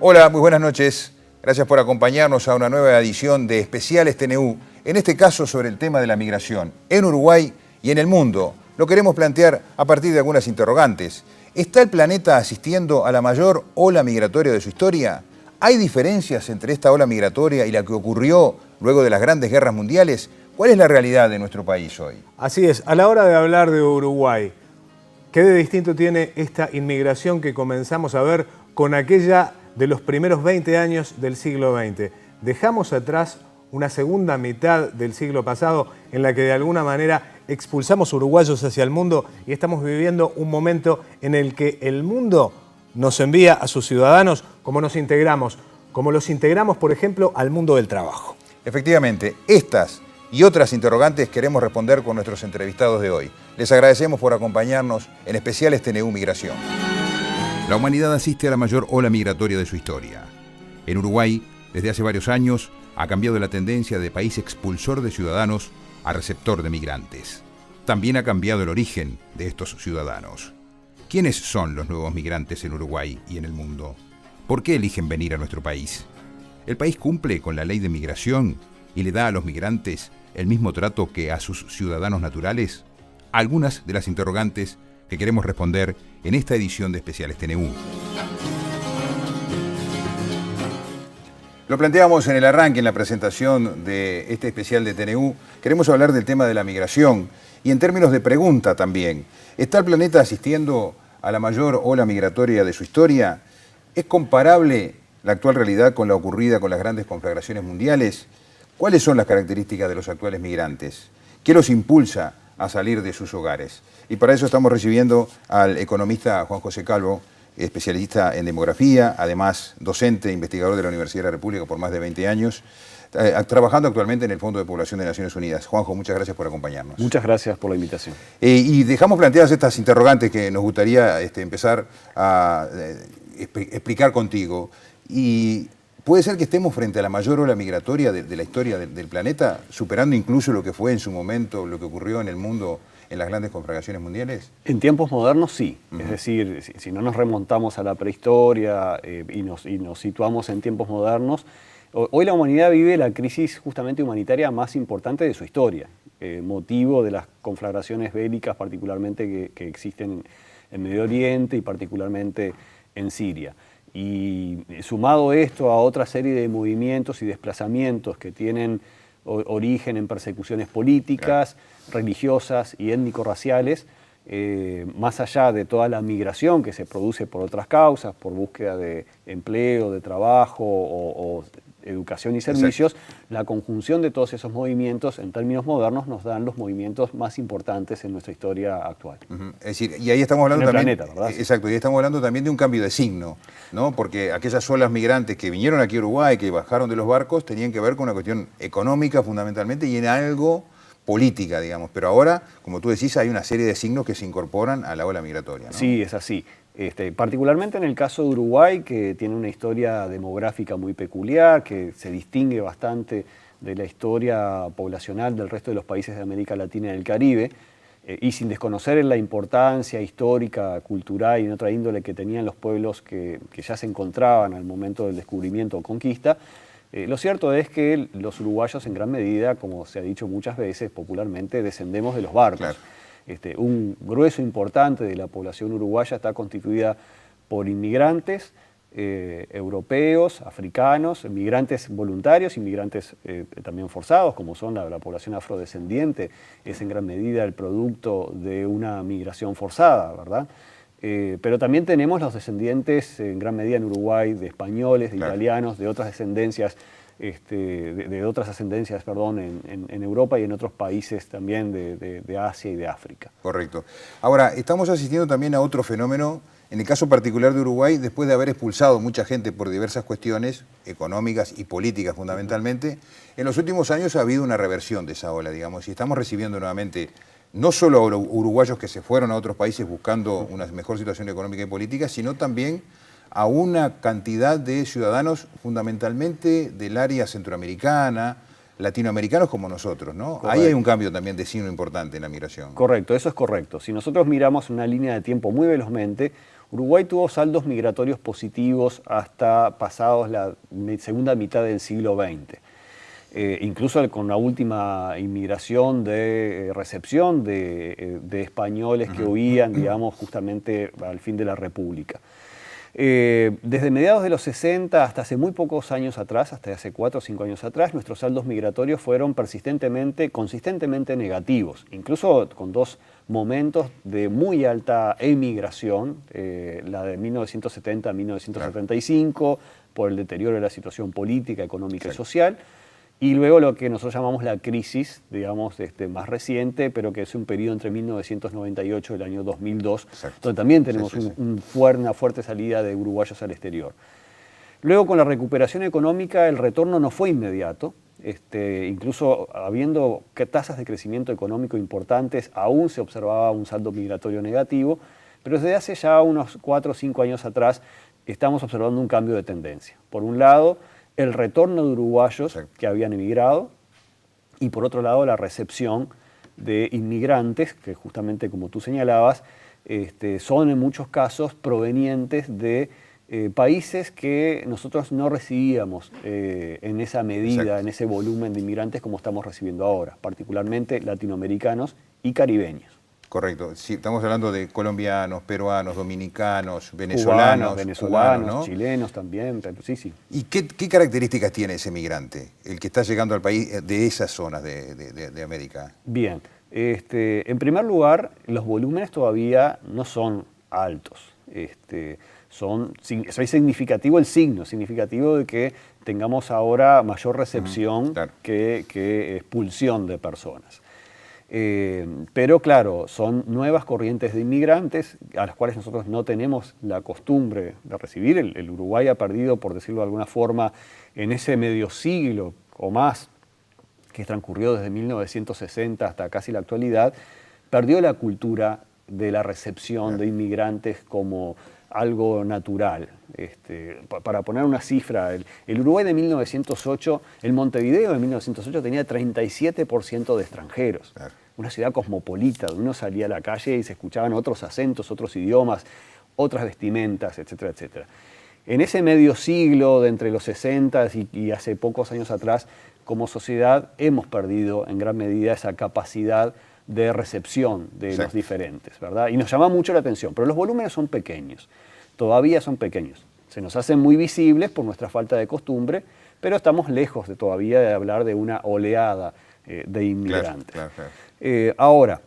Hola, muy buenas noches. Gracias por acompañarnos a una nueva edición de Especiales TNU, en este caso sobre el tema de la migración en Uruguay y en el mundo. Lo queremos plantear a partir de algunas interrogantes. ¿Está el planeta asistiendo a la mayor ola migratoria de su historia? ¿Hay diferencias entre esta ola migratoria y la que ocurrió luego de las grandes guerras mundiales? ¿Cuál es la realidad de nuestro país hoy? Así es, a la hora de hablar de Uruguay, ¿qué de distinto tiene esta inmigración que comenzamos a ver con aquella de los primeros 20 años del siglo XX? Dejamos atrás una segunda mitad del siglo pasado en la que de alguna manera expulsamos uruguayos hacia el mundo y estamos viviendo un momento en el que el mundo nos envía a sus ciudadanos como los integramos, por ejemplo, al mundo del trabajo. Efectivamente, estas y otras interrogantes queremos responder con nuestros entrevistados de hoy. Les agradecemos por acompañarnos en Especiales TNU Migración. La humanidad asiste a la mayor ola migratoria de su historia. En Uruguay, desde hace varios años, ha cambiado la tendencia de país expulsor de ciudadanos a receptor de migrantes. También ha cambiado el origen de estos ciudadanos. ¿Quiénes son los nuevos migrantes en Uruguay y en el mundo? ¿Por qué eligen venir a nuestro país? ¿El país cumple con la ley de migración y le da a los migrantes el mismo trato que a sus ciudadanos naturales? Algunas de las interrogantes que queremos responder en esta edición de Especiales TNU. Lo planteamos en el arranque, en la presentación de este especial de TNU. Queremos hablar del tema de la migración y en términos de pregunta también. ¿Está el planeta asistiendo a la mayor ola migratoria de su historia? ¿Es comparable la actual realidad con la ocurrida con las grandes conflagraciones mundiales? ¿Cuáles son las características de los actuales migrantes? ¿Qué los impulsa a salir de sus hogares? Y para eso estamos recibiendo al economista Juan José Calvo, especialista en demografía, además docente e investigador de la Universidad de la República por más de 20 años, trabajando actualmente en el Fondo de Población de Naciones Unidas. Juanjo, muchas gracias por acompañarnos. Muchas gracias por la invitación. Y dejamos planteadas estas interrogantes que nos gustaría empezar a explicar contigo. Y puede ser que estemos frente a la mayor ola migratoria de la historia del planeta, superando incluso lo que fue en su momento, lo que ocurrió en el mundo en las grandes conflagraciones mundiales. En tiempos modernos sí, es decir, si no nos remontamos a la prehistoria y nos situamos en tiempos modernos, hoy la humanidad vive la crisis justamente humanitaria más importante de su historia, motivo de las conflagraciones bélicas particularmente que existen en Medio Oriente y particularmente en Siria. Y sumado esto a otra serie de movimientos y desplazamientos que tienen origen en persecuciones políticas, religiosas y étnico-raciales, más allá de toda la migración que se produce por otras causas, por búsqueda de empleo, de trabajo o educación y servicios, exacto, la conjunción de todos esos movimientos en términos modernos nos dan los movimientos más importantes en nuestra historia actual. Es decir, y ahí estamos hablando también, planeta, ¿verdad? Exacto, y ahí estamos hablando también de un cambio de signo, ¿no? Porque aquellas olas migrantes que vinieron aquí a Uruguay, que bajaron de los barcos, tenían que ver con una cuestión económica fundamentalmente y en algo política, digamos. Pero ahora, como tú decís, hay una serie de signos que se incorporan a la ola migratoria, ¿no? Sí, es así. Particularmente en el caso de Uruguay, que tiene una historia demográfica muy peculiar, que se distingue bastante de la historia poblacional del resto de los países de América Latina y del Caribe, y sin desconocer la importancia histórica, cultural y en otra índole que tenían los pueblos que ya se encontraban al momento del descubrimiento o conquista, lo cierto es que los uruguayos en gran medida, como se ha dicho muchas veces popularmente, descendemos de los barcos. Claro. Un grueso importante de la población uruguaya está constituida por inmigrantes europeos, africanos, migrantes voluntarios, inmigrantes también forzados, como son la población afrodescendiente, es en gran medida el producto de una migración forzada, ¿verdad? Pero también tenemos los descendientes en gran medida en Uruguay de españoles, de italianos, de otras descendencias, de otras ascendencias, perdón, en Europa y en otros países también de Asia y de África. Correcto. Ahora, estamos asistiendo también a otro fenómeno, en el caso particular de Uruguay, después de haber expulsado mucha gente por diversas cuestiones económicas y políticas fundamentalmente, en los últimos años ha habido una reversión de esa ola, digamos, y estamos recibiendo nuevamente no solo a uruguayos que se fueron a otros países buscando una mejor situación económica y política, sino también a una cantidad de ciudadanos fundamentalmente del área centroamericana, latinoamericanos como nosotros, ¿no? Correcto. Ahí hay un cambio también de signo importante en la migración. Correcto, eso es correcto. Si nosotros miramos una línea de tiempo muy velozmente, Uruguay tuvo saldos migratorios positivos hasta pasados la segunda mitad del siglo XX. Incluso con la última inmigración de recepción de españoles que huían, digamos, justamente al fin de la República. Desde mediados de los 60 hasta hace muy pocos años atrás, hasta hace 4 o 5 años atrás, nuestros saldos migratorios fueron consistentemente negativos, incluso con 2 momentos de muy alta emigración, la de 1970 a 1975, por el deterioro de la situación política, económica y social, y luego lo que nosotros llamamos la crisis, digamos, más reciente, pero que es un periodo entre 1998 y el año 2002, donde también tenemos una fuerte salida de uruguayos al exterior. Luego, con la recuperación económica, el retorno no fue inmediato. Incluso habiendo tasas de crecimiento económico importantes, aún se observaba un saldo migratorio negativo, pero desde hace ya unos 4 o 5 años atrás estamos observando un cambio de tendencia. Por un lado, el retorno de uruguayos que habían emigrado y por otro lado la recepción de inmigrantes que justamente como tú señalabas son en muchos casos provenientes de países que nosotros no recibíamos en esa medida, en ese volumen de inmigrantes como estamos recibiendo ahora, particularmente latinoamericanos y caribeños. Correcto. Sí, estamos hablando de colombianos, peruanos, dominicanos, venezolanos, venezolanos, ¿no? chilenos también, sí. ¿Y qué características tiene ese migrante, el que está llegando al país de esas zonas de América? Bien, en primer lugar, los volúmenes todavía no son altos. Es significativo el signo, significativo de que tengamos ahora mayor recepción que expulsión de personas. Pero claro, son nuevas corrientes de inmigrantes a las cuales nosotros no tenemos la costumbre de recibir. El Uruguay ha perdido, por decirlo de alguna forma, en ese medio siglo o más que transcurrió desde 1960 hasta casi la actualidad, perdió la cultura de la recepción de inmigrantes como algo natural. Para poner una cifra, el Uruguay de 1908, el Montevideo de 1908 tenía 37% de extranjeros. Una ciudad cosmopolita, donde uno salía a la calle y se escuchaban otros acentos, otros idiomas, otras vestimentas, etcétera, etcétera. En ese medio siglo, de entre los 60 y hace pocos años atrás, como sociedad hemos perdido en gran medida esa capacidad de recepción de los diferentes, ¿verdad? Y nos llama mucho la atención, pero los volúmenes son pequeños, todavía son pequeños. Se nos hacen muy visibles por nuestra falta de costumbre, pero estamos lejos todavía de hablar de una oleada de inmigrantes. Ahora,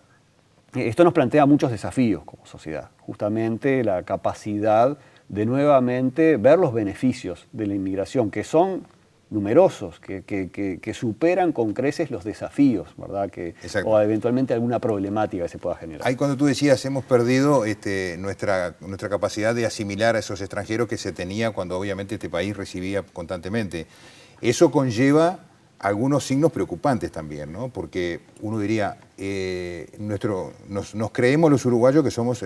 esto nos plantea muchos desafíos como sociedad, justamente la capacidad de nuevamente ver los beneficios de la inmigración, que son numerosos, que superan con creces los desafíos, ¿verdad? O eventualmente alguna problemática que se pueda generar. Ahí cuando tú decías, hemos perdido nuestra capacidad de asimilar a esos extranjeros que se tenía cuando obviamente este país recibía constantemente. Eso conlleva algunos signos preocupantes también, ¿no? Porque uno diría, nos creemos los uruguayos que somos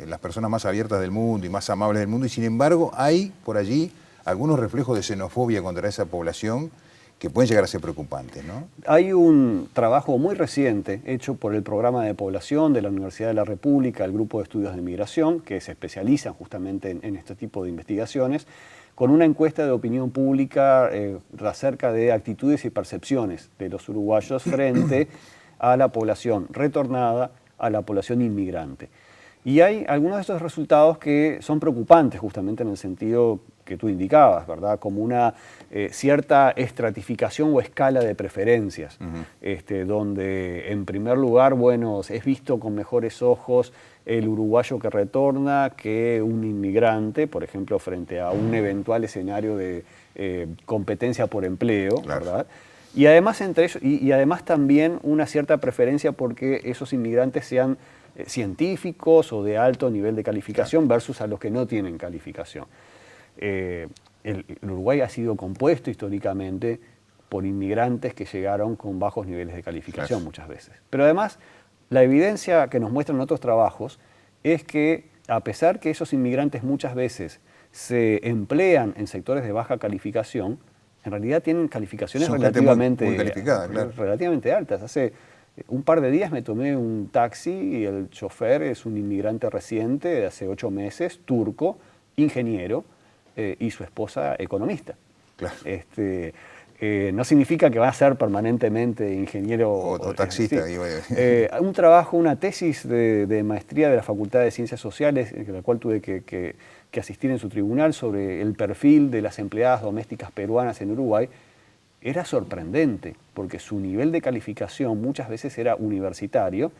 las personas más abiertas del mundo y más amables del mundo, y sin embargo hay por allí algunos reflejos de xenofobia contra esa población que pueden llegar a ser preocupantes, ¿no? Hay un trabajo muy reciente hecho por el Programa de Población de la Universidad de la República, el Grupo de Estudios de Migración, que se especializan justamente en este tipo de investigaciones, con una encuesta de opinión pública acerca de actitudes y percepciones de los uruguayos frente a la población retornada, a la población inmigrante. Y hay algunos de estos resultados que son preocupantes justamente en el sentido que tú indicabas, ¿verdad? Como una cierta estratificación o escala de preferencias, donde en primer lugar, bueno, es visto con mejores ojos el uruguayo que retorna que un inmigrante, por ejemplo, frente a un eventual escenario de competencia por empleo, ¿verdad? Y además, y además también una cierta preferencia porque esos inmigrantes sean científicos o de alto nivel de calificación versus a los que no tienen calificación. El Uruguay ha sido compuesto históricamente por inmigrantes que llegaron con bajos niveles de calificación muchas veces. Pero además, la evidencia que nos muestran otros trabajos es que a pesar que esos inmigrantes muchas veces se emplean en sectores de baja calificación, en realidad tienen calificaciones relativamente, muy calificadas, relativamente altas. Hace Un par de días me tomé un taxi y el chofer es un inmigrante reciente de hace 8 meses, turco, ingeniero, y su esposa economista. Claro. No significa que va a ser permanentemente ingeniero o taxista. Sí. Un trabajo, una tesis de maestría de la Facultad de Ciencias Sociales, en la cual tuve que asistir en su tribunal, sobre el perfil de las empleadas domésticas peruanas en Uruguay, era sorprendente, porque su nivel de calificación muchas veces era universitario,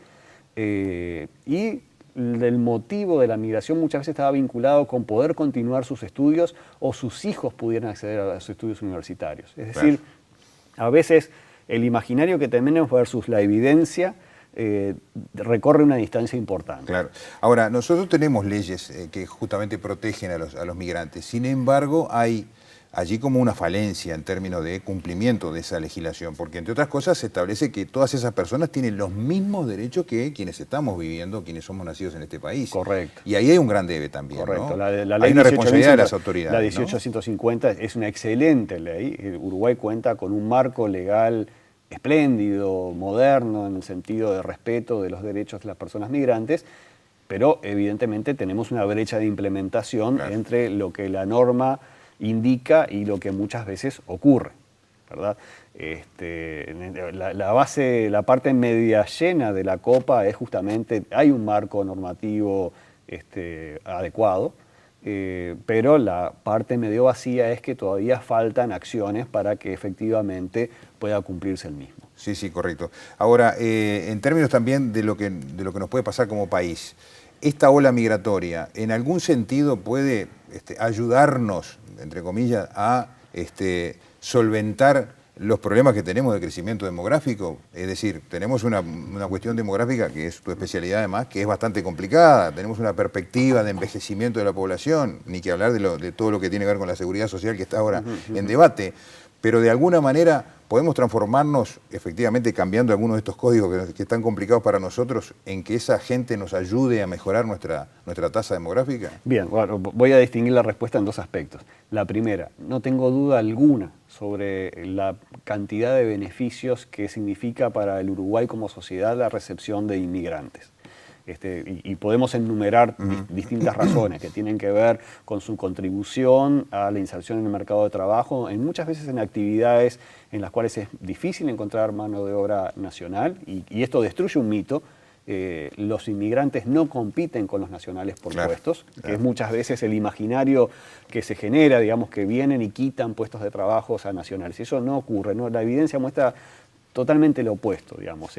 y el motivo de la migración muchas veces estaba vinculado con poder continuar sus estudios o sus hijos pudieran acceder a los estudios universitarios. Es decir, a veces el imaginario que tenemos versus la evidencia recorre una distancia importante. Claro. Ahora, nosotros tenemos leyes que justamente protegen a los migrantes. Sin embargo, hay allí como una falencia en términos de cumplimiento de esa legislación, porque entre otras cosas se establece que todas esas personas tienen los mismos derechos que quienes estamos viviendo, quienes somos nacidos en este país. Correcto. Y ahí hay un gran debe también, correcto. ¿no? Hay hay una responsabilidad de las autoridades. La 1850 es una excelente ley. Uruguay cuenta con un marco legal espléndido, moderno, en el sentido de respeto de los derechos de las personas migrantes, pero evidentemente tenemos una brecha de implementación entre lo que la norma indica y lo que muchas veces ocurre, ¿verdad? La base, la parte media llena de la copa es justamente, hay un marco normativo adecuado, pero la parte medio vacía es que todavía faltan acciones para que efectivamente pueda cumplirse el mismo. Sí, sí, correcto. Ahora, en términos también de lo que nos puede pasar como país, esta ola migratoria, ¿en algún sentido puede ayudarnos, entre comillas, a solventar los problemas que tenemos de crecimiento demográfico? Es decir, tenemos una cuestión demográfica, que es tu especialidad además, que es bastante complicada. Tenemos una perspectiva de envejecimiento de la población, ni que hablar de todo lo que tiene que ver con la seguridad social que está ahora en debate. Pero de alguna manera podemos transformarnos, efectivamente cambiando algunos de estos códigos que están complicados para nosotros, en que esa gente nos ayude a mejorar nuestra tasa demográfica. Bien, bueno, voy a distinguir la respuesta en dos aspectos. La primera, no tengo duda alguna sobre la cantidad de beneficios que significa para el Uruguay como sociedad la recepción de inmigrantes. Y podemos enumerar distintas razones que tienen que ver con su contribución a la inserción en el mercado de trabajo, muchas veces en actividades en las cuales es difícil encontrar mano de obra nacional, y esto destruye un mito. Los inmigrantes no compiten con los nacionales por puestos, que es muchas veces el imaginario que se genera, digamos, que vienen y quitan puestos de trabajo a nacionales. Eso no ocurre, ¿no? La evidencia muestra totalmente lo opuesto, digamos.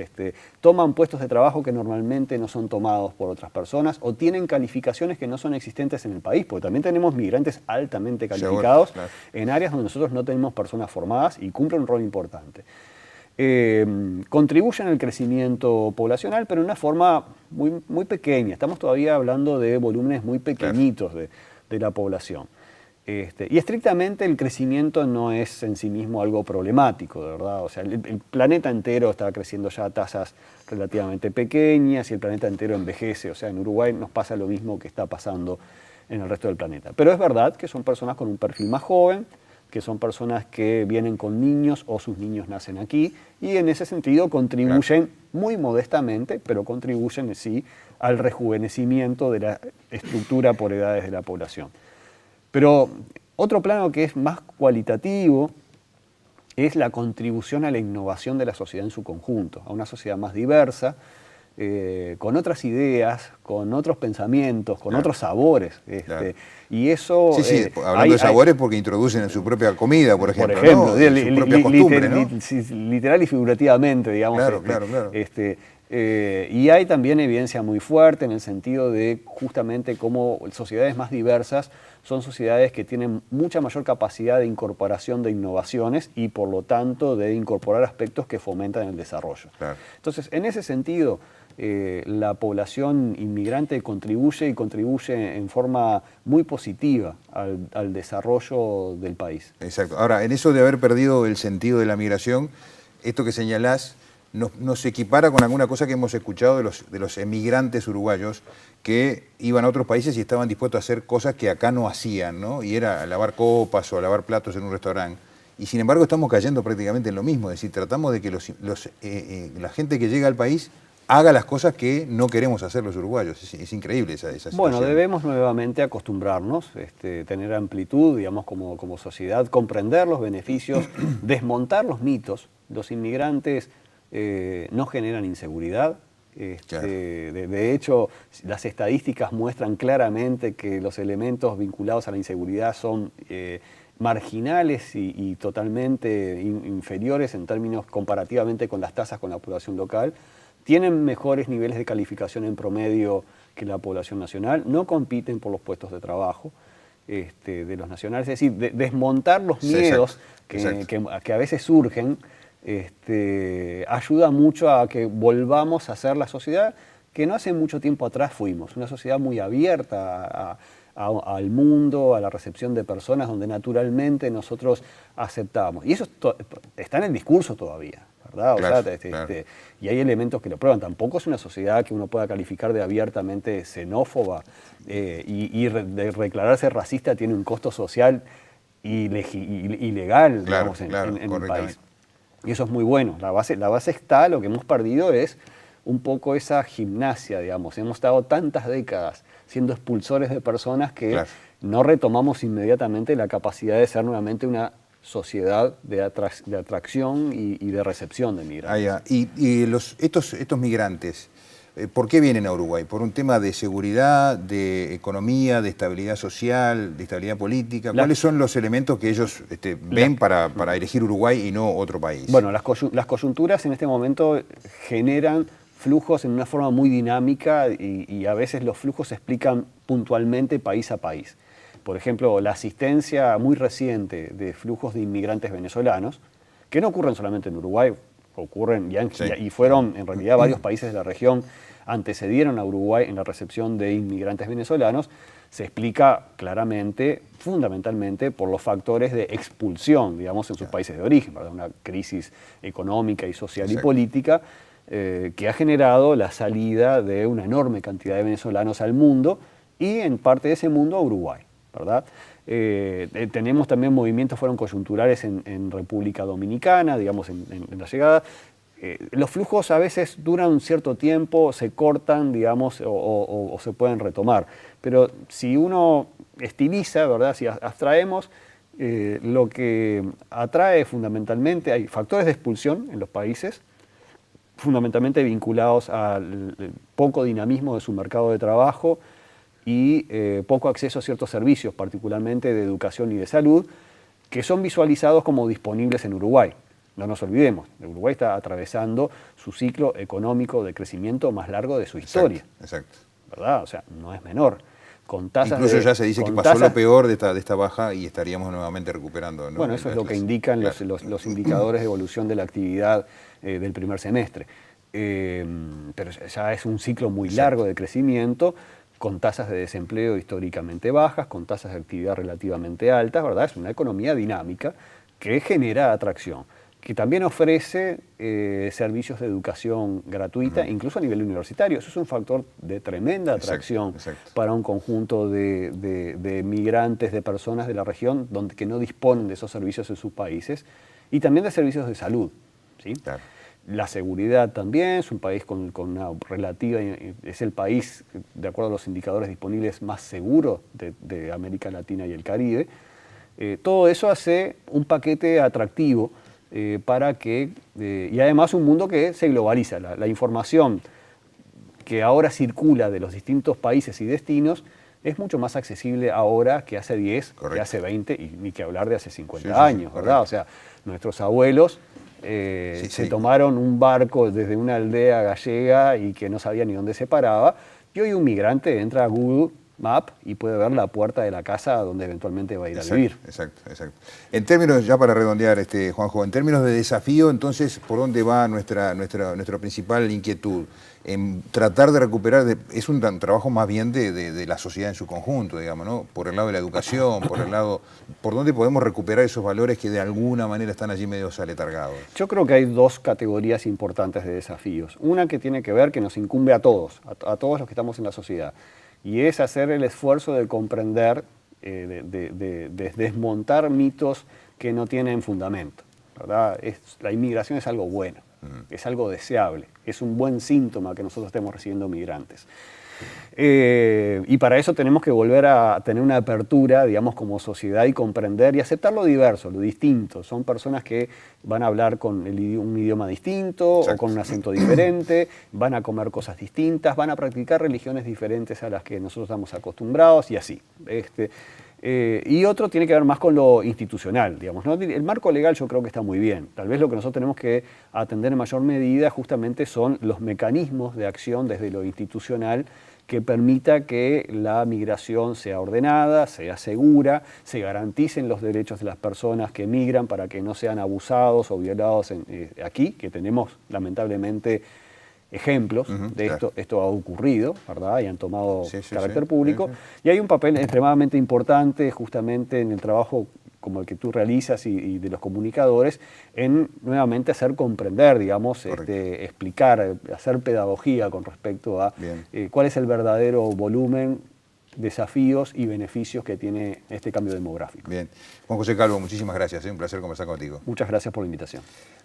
Toman puestos de trabajo que normalmente no son tomados por otras personas o tienen calificaciones que no son existentes en el país, porque también tenemos migrantes altamente calificados en áreas donde nosotros no tenemos personas formadas y cumplen un rol importante. Contribuyen al crecimiento poblacional, pero de una forma muy, muy pequeña. Estamos todavía hablando de volúmenes muy pequeñitos de la población. Y estrictamente el crecimiento no es en sí mismo algo problemático, de verdad. O sea, el planeta entero está creciendo ya a tasas relativamente pequeñas y el planeta entero envejece. O sea, en Uruguay nos pasa lo mismo que está pasando en el resto del planeta. Pero es verdad que son personas con un perfil más joven, que son personas que vienen con niños o sus niños nacen aquí, y en ese sentido contribuyen muy modestamente, pero contribuyen sí al rejuvenecimiento de la estructura por edades de la población. Pero otro plano que es más cualitativo es la contribución a la innovación de la sociedad en su conjunto, a una sociedad más diversa, con otras ideas, con otros pensamientos, con otros sabores. Y eso... Sí, hablando de sabores porque introducen en su propia comida, por ejemplo, ¿no? En su propia costumbre, ¿no? Literal y figurativamente, digamos. Claro. Y hay también evidencia muy fuerte en el sentido de justamente cómo sociedades más diversas son sociedades que tienen mucha mayor capacidad de incorporación de innovaciones y por lo tanto de incorporar aspectos que fomentan el desarrollo. Entonces, en ese sentido, la población inmigrante contribuye en forma muy positiva al desarrollo del país. Exacto. Ahora, en eso de haber perdido el sentido de la migración, esto que señalás nos equipara con alguna cosa que hemos escuchado de los emigrantes uruguayos que iban a otros países y estaban dispuestos a hacer cosas que acá no hacían, ¿no? Y era lavar copas o lavar platos en un restaurante. y sin embargo estamos cayendo prácticamente en lo mismo, es decir, tratamos de que la gente que llega al país haga las cosas que no queremos hacer los uruguayos. Es increíble esa situación. Bueno, debemos nuevamente acostumbrarnos, tener amplitud, digamos, como sociedad, comprender los beneficios, desmontar los mitos. Los inmigrantes no generan inseguridad. Claro. De hecho, las estadísticas muestran claramente que los elementos vinculados a la inseguridad son marginales y totalmente inferiores en términos comparativamente con las tasas con la población local. Tienen mejores niveles de calificación en promedio que la población nacional, no compiten por los puestos de trabajo de los nacionales. Es decir, desmontar los miedos que a veces surgen ayuda mucho a que volvamos a ser la sociedad que no hace mucho tiempo atrás fuimos, una sociedad muy abierta al mundo, a la recepción de personas, donde naturalmente nosotros aceptamos. Y eso está en el discurso todavía, ¿verdad? Claro, o sea, claro. Y hay elementos que lo prueban. Tampoco es una sociedad que uno pueda calificar de abiertamente xenófoba y de declararse racista tiene un costo social ilegal, Claro, digamos, claro, en el país. correctamente. Y eso es muy bueno. La base está, lo que hemos perdido es un poco esa gimnasia, digamos. Hemos estado tantas décadas siendo expulsores de personas que Claro. no retomamos inmediatamente la capacidad de ser nuevamente una sociedad de atracción y de recepción de migrantes. Y estos migrantes, ¿por qué vienen a Uruguay? ¿Por un tema de seguridad, de economía, de estabilidad social, de estabilidad política? ¿Cuáles son los elementos que ellos ven para elegir Uruguay y no otro país? Bueno, las coyunturas en este momento generan flujos en una forma muy dinámica y a veces los flujos se explican puntualmente país a país. Por ejemplo, la asistencia muy reciente de flujos de inmigrantes venezolanos, que no ocurren solamente en Uruguay, ocurren y fueron en realidad varios países de la región, antecedieron a Uruguay en la recepción de inmigrantes venezolanos, se explica claramente, fundamentalmente, por los factores de expulsión, digamos, en sus países de origen, ¿verdad? Una crisis económica y social y política que ha generado la salida de una enorme cantidad de venezolanos al mundo y en parte de ese mundo a Uruguay, ¿verdad? Tenemos también movimientos, fueron coyunturales en República Dominicana, digamos, en la llegada. Los flujos a veces duran un cierto tiempo, se cortan, digamos, o se pueden retomar. Pero si uno estiliza, ¿verdad? Si abstraemos, lo que atrae fundamentalmente, hay factores de expulsión en los países, fundamentalmente vinculados al poco dinamismo de su mercado de trabajo y poco acceso a ciertos servicios, particularmente de educación y de salud, que son visualizados como disponibles en Uruguay. No nos olvidemos, Uruguay está atravesando su ciclo económico de crecimiento más largo de su historia. Exacto. ¿Verdad? O sea, no es menor. Con tasas incluso ya se dice que pasó lo peor de esta baja y estaríamos nuevamente recuperando, ¿no? Bueno, eso es lo que indican los indicadores de evolución de la actividad del primer semestre. Pero ya es un ciclo muy largo de crecimiento, con tasas de desempleo históricamente bajas, con tasas de actividad relativamente altas, ¿verdad? Es una economía dinámica que genera atracción, que también ofrece servicios de educación gratuita, incluso a nivel universitario. Eso es un factor de tremenda atracción para un conjunto de migrantes, de personas de la región que no disponen de esos servicios en sus países, y también de servicios de salud, ¿sí? Claro. La seguridad también, es un país con una relativa, es el país, de acuerdo a los indicadores disponibles, más seguro de América Latina y el Caribe. Todo eso hace un paquete atractivo para que, y además un mundo que se globaliza. La información que ahora circula de los distintos países y destinos es mucho más accesible ahora que hace 10, que hace 20, y ni que hablar de hace 50 años, ¿verdad? O sea, nuestros abuelos se tomaron un barco desde una aldea gallega y que no sabía ni dónde se paraba, y hoy un migrante entra a Google Map y puede ver la puerta de la casa donde eventualmente va a ir a vivir. Exacto. En términos, ya para redondear, Juanjo, en términos de desafío, entonces, ¿por dónde va nuestra principal inquietud? En tratar de recuperar, es un trabajo más bien de la sociedad en su conjunto, digamos, ¿no? Por el lado de la educación, ¿por dónde podemos recuperar esos valores que de alguna manera están allí medio aletargados? Yo creo que hay dos categorías importantes de desafíos. Una que tiene que ver, que nos incumbe a todos los que estamos en la sociedad, y es hacer el esfuerzo de comprender, de desmontar mitos que no tienen fundamento, ¿verdad? La inmigración es algo bueno, es algo deseable, es un buen síntoma que nosotros estemos recibiendo migrantes. Y para eso tenemos que volver a tener una apertura, digamos, como sociedad y comprender y aceptar lo diverso, lo distinto. Son personas que van a hablar con un idioma distinto o con un acento diferente, van a comer cosas distintas, van a practicar religiones diferentes a las que nosotros estamos acostumbrados y así. Y otro tiene que ver más con lo institucional, digamos, ¿no? El marco legal yo creo que está muy bien. Tal vez lo que nosotros tenemos que atender en mayor medida justamente son los mecanismos de acción desde lo institucional que permita que la migración sea ordenada, sea segura, se garanticen los derechos de las personas que migran para que no sean abusados o violados aquí, que tenemos lamentablemente ejemplos de esto. Esto ha ocurrido, ¿verdad? Y han tomado carácter público. Y hay un papel extremadamente importante justamente en el trabajo como el que tú realizas y de los comunicadores, en nuevamente hacer comprender, digamos, explicar, hacer pedagogía con respecto a cuál es el verdadero volumen, desafíos y beneficios que tiene este cambio demográfico. Bien. Juan José Calvo, muchísimas gracias, un placer conversar contigo. Muchas gracias por la invitación.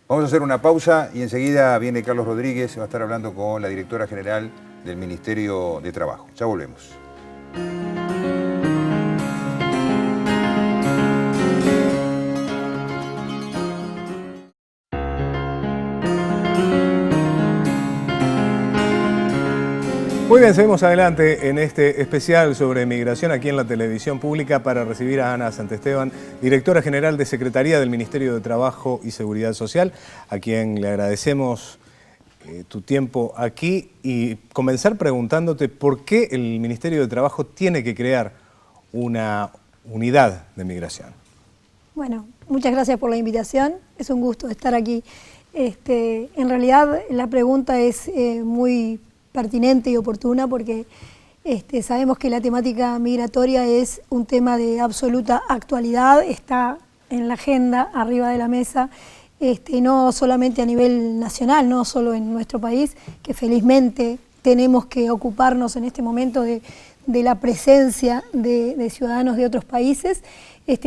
Vamos a hacer una pausa y enseguida viene Carlos Rodríguez, va a estar hablando con la directora general del Ministerio de Trabajo. Ya volvemos. Muy bien, seguimos adelante en este especial sobre migración aquí en la televisión pública para recibir a Ana Santesteban, directora general de Secretaría del Ministerio de Trabajo y Seguridad Social, a quien le agradecemos tu tiempo aquí y comenzar preguntándote por qué el Ministerio de Trabajo tiene que crear una unidad de migración. Bueno, muchas gracias por la invitación, es un gusto estar aquí. En realidad la pregunta es muy pertinente y oportuna porque sabemos que la temática migratoria es un tema de absoluta actualidad, está en la agenda, arriba de la mesa, no solamente a nivel nacional, no solo en nuestro país, que felizmente tenemos que ocuparnos en este momento de la presencia de ciudadanos de otros países,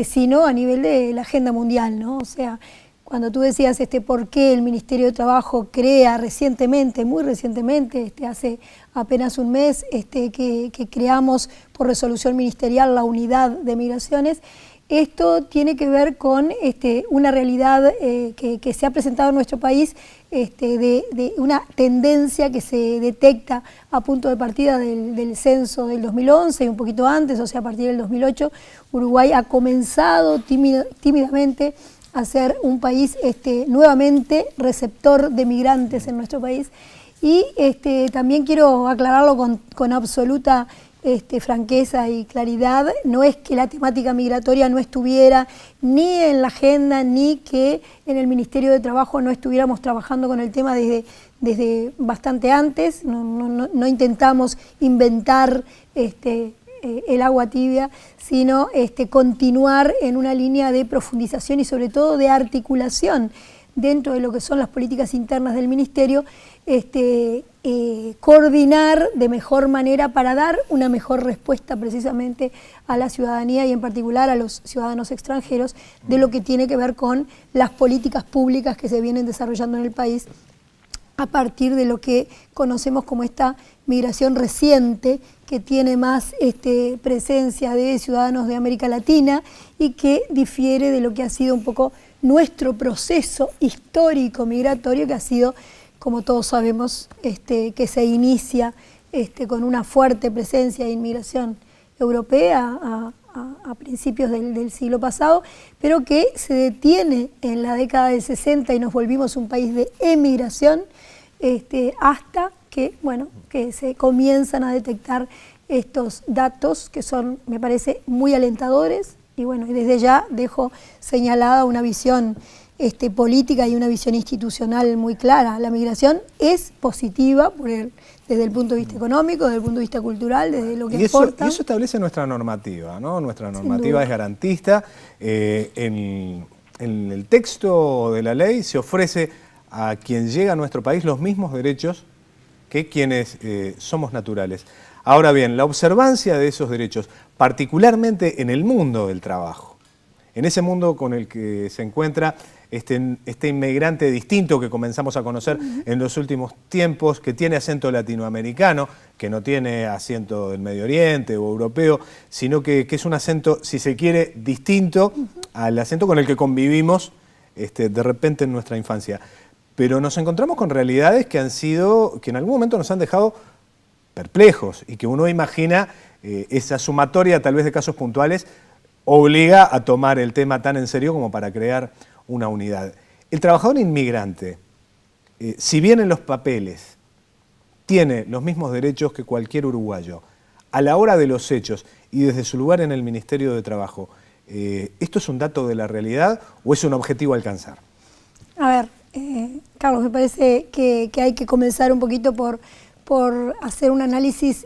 sino a nivel de la agenda mundial, ¿no? O sea, cuando tú decías por qué el Ministerio de Trabajo crea recientemente, muy recientemente, hace apenas un mes, que creamos por resolución ministerial la unidad de migraciones, esto tiene que ver con una realidad que se ha presentado en nuestro país, de una tendencia que se detecta a punto de partida del censo del 2011 y un poquito antes, o sea, a partir del 2008, Uruguay ha comenzado tímidamente a ser un país nuevamente receptor de migrantes en nuestro país. Y también quiero aclararlo con absoluta franqueza y claridad, no es que la temática migratoria no estuviera ni en la agenda, ni que en el Ministerio de Trabajo no estuviéramos trabajando con el tema desde bastante antes, no intentamos inventar el agua tibia, sino continuar en una línea de profundización y sobre todo de articulación dentro de lo que son las políticas internas del Ministerio, coordinar de mejor manera para dar una mejor respuesta precisamente a la ciudadanía y en particular a los ciudadanos extranjeros de lo que tiene que ver con las políticas públicas que se vienen desarrollando en el país a partir de lo que conocemos como esta migración reciente que tiene más presencia de ciudadanos de América Latina y que difiere de lo que ha sido un poco nuestro proceso histórico migratorio, que ha sido, como todos sabemos, que se inicia con una fuerte presencia de inmigración europea a principios del siglo pasado, pero que se detiene en la década del 60 y nos volvimos un país de emigración, hasta que, bueno, que se comienzan a detectar estos datos que son, me parece, muy alentadores. Y bueno, y desde ya dejo señalada una visión política y una visión institucional muy clara. La migración es positiva desde el punto de vista económico, desde el punto de vista cultural, desde lo que aporta. Y eso establece nuestra normativa, ¿no? Nuestra normativa es garantista. En el texto de la ley se ofrece a quien llega a nuestro país los mismos derechos que quienes somos naturales. Ahora bien, la observancia de esos derechos, particularmente en el mundo del trabajo, en ese mundo con el que se encuentra este inmigrante distinto que comenzamos a conocer en los últimos tiempos, que tiene acento latinoamericano, que no tiene acento del Medio Oriente o europeo, sino que es un acento, si se quiere, distinto al acento con el que convivimos de repente en nuestra infancia. Pero nos encontramos con realidades que en algún momento nos han dejado perplejos y que uno imagina esa sumatoria tal vez de casos puntuales obliga a tomar el tema tan en serio como para crear una unidad. El trabajador inmigrante, si bien en los papeles tiene los mismos derechos que cualquier uruguayo, a la hora de los hechos y desde su lugar en el Ministerio de Trabajo, ¿esto es un dato de la realidad o es un objetivo a alcanzar? A ver, Carlos, me parece que hay que comenzar un poquito por hacer un análisis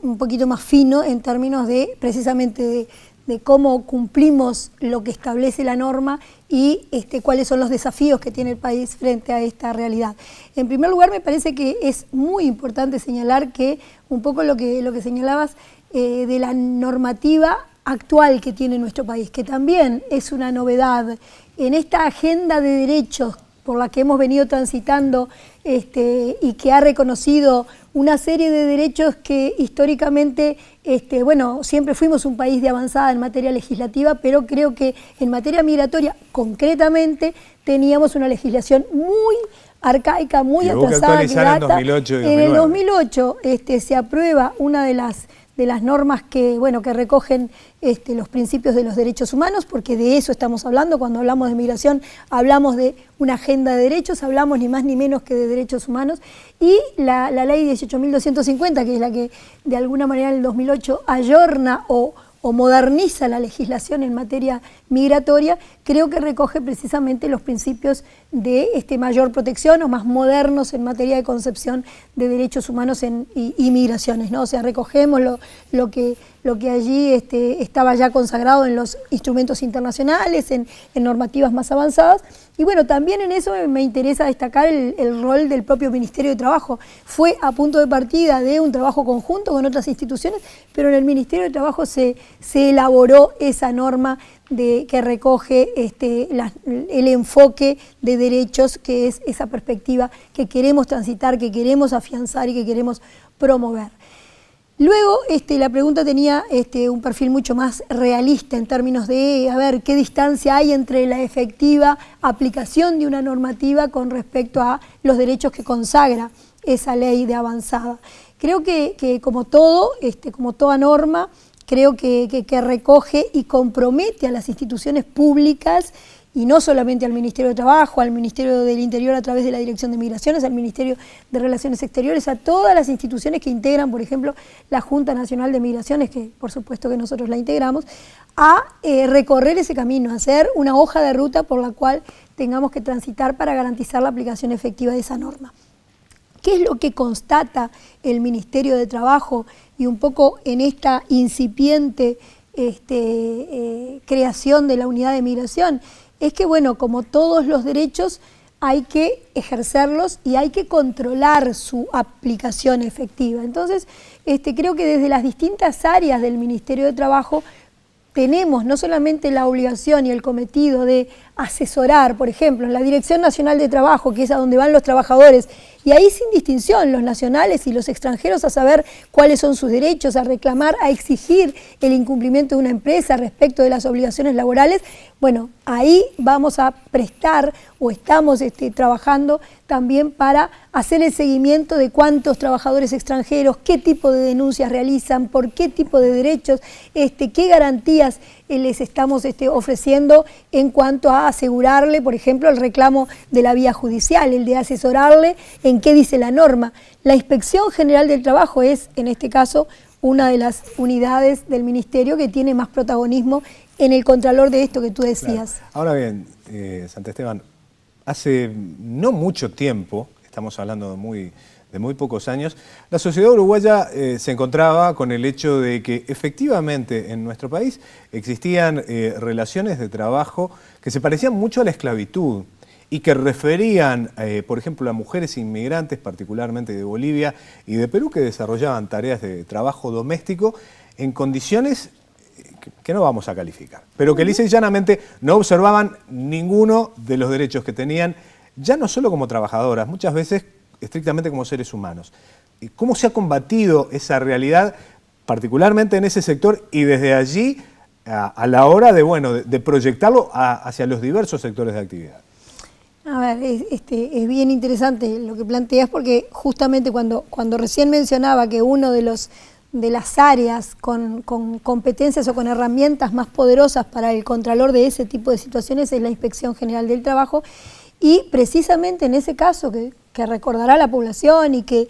un poquito más fino en términos de precisamente de cómo cumplimos lo que establece la norma y cuáles son los desafíos que tiene el país frente a esta realidad. En primer lugar, me parece que es muy importante señalar que un poco lo que señalabas de la normativa actual que tiene nuestro país, que también es una novedad en esta agenda de derechos por la que hemos venido transitando y que ha reconocido una serie de derechos que históricamente, bueno, siempre fuimos un país de avanzada en materia legislativa, pero creo que en materia migratoria, concretamente, teníamos una legislación muy arcaica, muy atrasada, que data. En el 2008 se aprueba una de las normas que recogen los principios de los derechos humanos, porque de eso estamos hablando. Cuando hablamos de migración hablamos de una agenda de derechos, hablamos ni más ni menos que de derechos humanos, y la ley 18.250, que es la que de alguna manera en el 2008 ayorna o moderniza la legislación en materia migratoria, creo que recoge precisamente los principios de mayor protección o más modernos en materia de concepción de derechos humanos y migraciones, ¿no? O sea, recogemos lo que allí estaba ya consagrado en los instrumentos internacionales, en normativas más avanzadas. Y bueno, también en eso me interesa destacar el rol del propio Ministerio de Trabajo. Fue a punto de partida de un trabajo conjunto con otras instituciones, pero en el Ministerio de Trabajo se elaboró esa norma que recoge el enfoque de derechos, que es esa perspectiva que queremos transitar, que queremos afianzar y que queremos promover. Luego, la pregunta tenía un perfil mucho más realista en términos de, a ver, qué distancia hay entre la efectiva aplicación de una normativa con respecto a los derechos que consagra esa ley de avanzada. Creo que como todo, como toda norma, creo que recoge y compromete a las instituciones públicas, y no solamente al Ministerio de Trabajo, al Ministerio del Interior a través de la Dirección de Migraciones, al Ministerio de Relaciones Exteriores, a todas las instituciones que integran, por ejemplo, la Junta Nacional de Migraciones, que por supuesto que nosotros la integramos, a recorrer ese camino, a hacer una hoja de ruta por la cual tengamos que transitar para garantizar la aplicación efectiva de esa norma. ¿Qué es lo que constata el Ministerio de Trabajo y un poco en esta incipiente creación de la unidad de migración? Es que, bueno, como todos los derechos, hay que ejercerlos y hay que controlar su aplicación efectiva. Entonces, creo que desde las distintas áreas del Ministerio de Trabajo tenemos no solamente la obligación y el cometido de asesorar, por ejemplo, en la Dirección Nacional de Trabajo, que es a donde van los trabajadores, y ahí sin distinción, los nacionales y los extranjeros, a saber cuáles son sus derechos, a reclamar, a exigir el incumplimiento de una empresa respecto de las obligaciones laborales. Bueno, ahí vamos a prestar o estamos trabajando también para hacer el seguimiento de cuántos trabajadores extranjeros, qué tipo de denuncias realizan, por qué tipo de derechos, qué garantías les estamos ofreciendo en cuanto a asegurarle, por ejemplo, el reclamo de la vía judicial, el de asesorarle en qué dice la norma. La Inspección General del Trabajo es, en este caso, una de las unidades del Ministerio que tiene más protagonismo en el contralor de esto que tú decías. Claro. Ahora bien, Santesteban, hace no mucho tiempo, estamos hablando de muy pocos años, la sociedad uruguaya se encontraba con el hecho de que efectivamente en nuestro país existían relaciones de trabajo que se parecían mucho a la esclavitud y que referían, por ejemplo, a mujeres inmigrantes, particularmente de Bolivia y de Perú, que desarrollaban tareas de trabajo doméstico en condiciones que no vamos a calificar, pero que lisa y llanamente no observaban ninguno de los derechos que tenían, ya no solo como trabajadoras, muchas veces estrictamente como seres humanos. ¿Cómo se ha combatido esa realidad, particularmente en ese sector, y desde allí a la hora de proyectarlo hacia los diversos sectores de actividad? A ver, es bien interesante lo que planteas, porque justamente cuando recién mencionaba que uno de las áreas con competencias o con herramientas más poderosas para el contralor de ese tipo de situaciones es la Inspección General del Trabajo, y precisamente en ese caso que recordará la población y que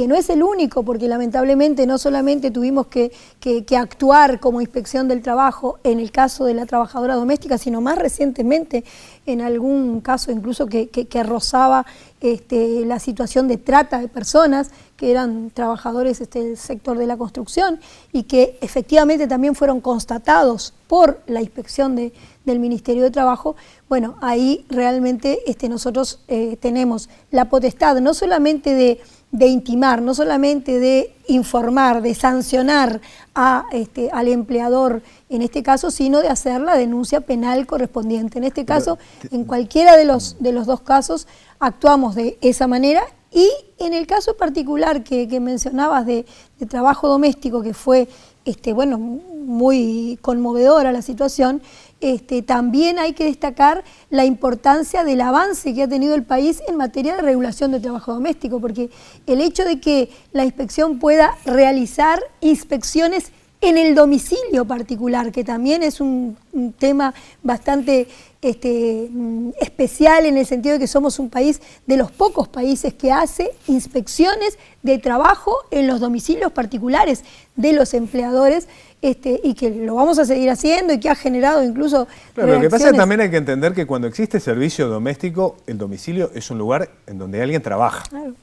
no es el único, porque lamentablemente no solamente tuvimos que actuar como Inspección del Trabajo en el caso de la trabajadora doméstica, sino más recientemente en algún caso incluso que rozaba la situación de trata de personas, que eran trabajadores del sector de la construcción y que efectivamente también fueron constatados por la inspección del Ministerio de Trabajo. Bueno, ahí realmente nosotros tenemos la potestad no solamente de intimar, no solamente de informar, de sancionar al empleador en este caso, sino de hacer la denuncia penal correspondiente. En este caso, en cualquiera de los dos casos, actuamos de esa manera. Y en el caso particular que mencionabas de trabajo doméstico, que fue muy conmovedora la situación, también hay que destacar la importancia del avance que ha tenido el país en materia de regulación de trabajo doméstico, porque el hecho de que la inspección pueda realizar inspecciones en el domicilio particular, que también es un tema bastante especial en el sentido de que somos un país de los pocos países que hace inspecciones de trabajo en los domicilios particulares de los empleadores, y que lo vamos a seguir haciendo y que ha generado incluso Lo que pasa es que también hay que entender que cuando existe servicio doméstico, el domicilio es un lugar en donde alguien trabaja. Claro.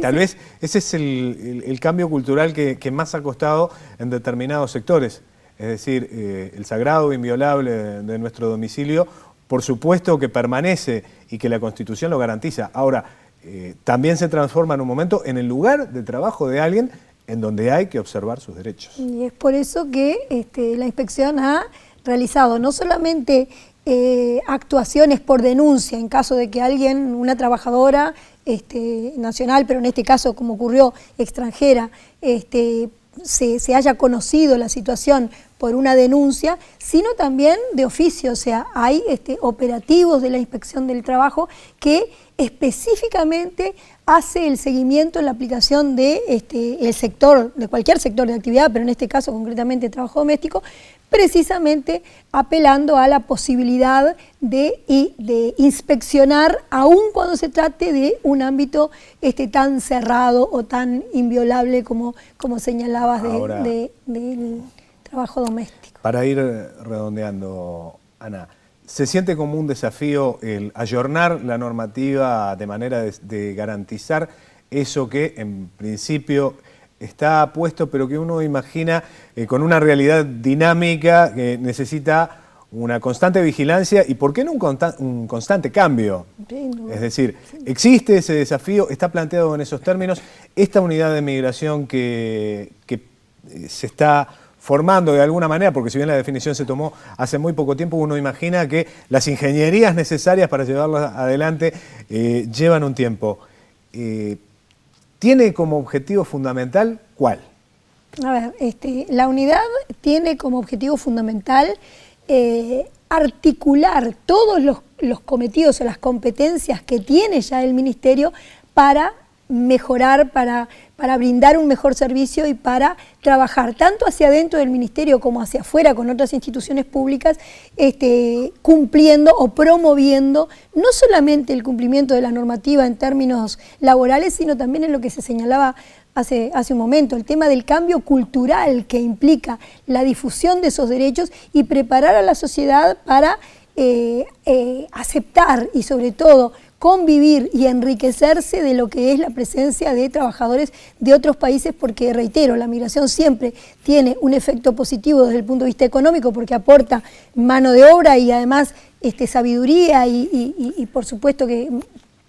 Tal vez ese es el cambio cultural que más ha costado en determinados sectores. Es decir, el sagrado inviolable de nuestro domicilio, por supuesto que permanece y que la Constitución lo garantiza. Ahora, también se transforma en un momento en el lugar de trabajo de alguien en donde hay que observar sus derechos. Y es por eso que la inspección ha realizado no solamente actuaciones por denuncia en caso de que alguien, una trabajadora nacional, pero en este caso como ocurrió extranjera, se haya conocido la situación por una denuncia, sino también de oficio. O sea, hay operativos de la Inspección del Trabajo que específicamente hace el seguimiento en la aplicación de el sector, de cualquier sector de actividad, pero en este caso concretamente trabajo doméstico, precisamente apelando a la posibilidad de inspeccionar, aun cuando se trate de un ámbito tan cerrado o tan inviolable como señalabas del trabajo doméstico. Para ir redondeando, Ana, ¿se siente como un desafío el ayornar la normativa de manera de garantizar eso que en principio está puesto, pero que uno imagina con una realidad dinámica que necesita una constante vigilancia y, ¿por qué no un constante cambio? Sí, no. Es decir, existe ese desafío, está planteado en esos términos, esta unidad de migración que se está formando de alguna manera, porque si bien la definición se tomó hace muy poco tiempo, uno imagina que las ingenierías necesarias para llevarla adelante llevan un tiempo. ¿Tiene como objetivo fundamental cuál? A ver, la unidad tiene como objetivo fundamental articular todos los cometidos o las competencias que tiene ya el Ministerio para mejorar, para brindar un mejor servicio y para trabajar tanto hacia adentro del Ministerio como hacia afuera con otras instituciones públicas, cumpliendo o promoviendo no solamente el cumplimiento de la normativa en términos laborales, sino también en lo que se señalaba hace un momento, el tema del cambio cultural que implica la difusión de esos derechos y preparar a la sociedad para aceptar y sobre todo convivir y enriquecerse de lo que es la presencia de trabajadores de otros países, porque, reitero, la migración siempre tiene un efecto positivo desde el punto de vista económico, porque aporta mano de obra y además sabiduría y por supuesto que